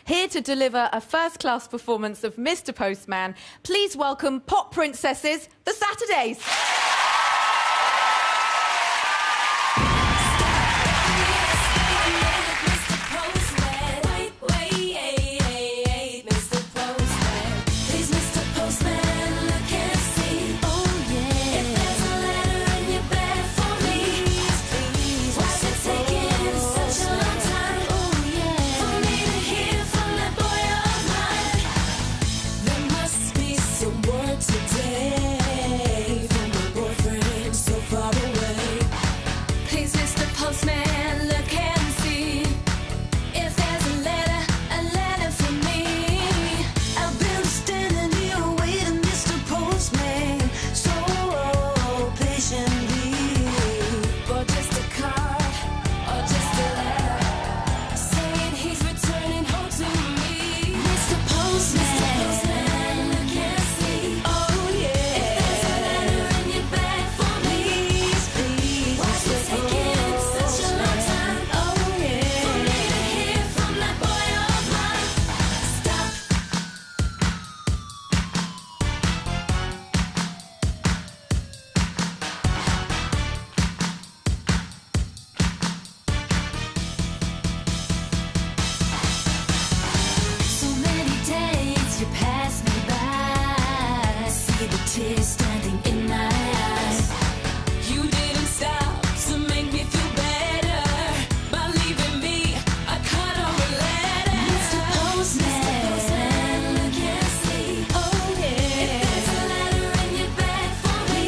here to deliver a first-class performance of Mr. Postman. Please welcome pop princesses, the Saturdays. Tears standing in my eyes. You didn't stop to make me feel better by leaving me a card or a letter. Mr. Postman, I can't sleep. Oh yeah. If there's a letter in your bag for me,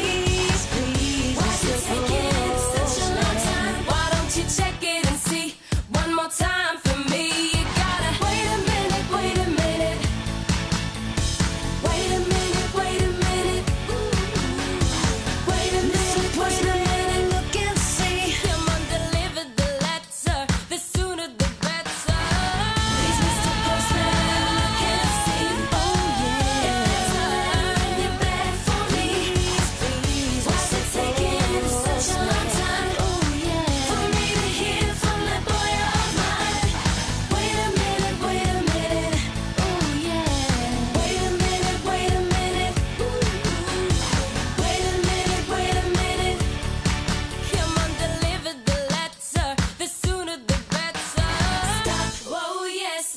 please. Why's it taking such a long time? Why don't you check it and see one more time for me? You gotta wait a minute, wait a minute. Wait a minute, wait a minute.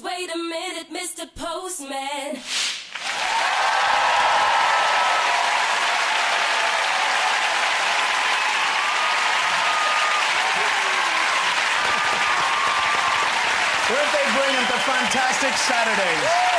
Wait a minute, Mr. Postman. Weren't they brilliant, the Fantastic Saturdays?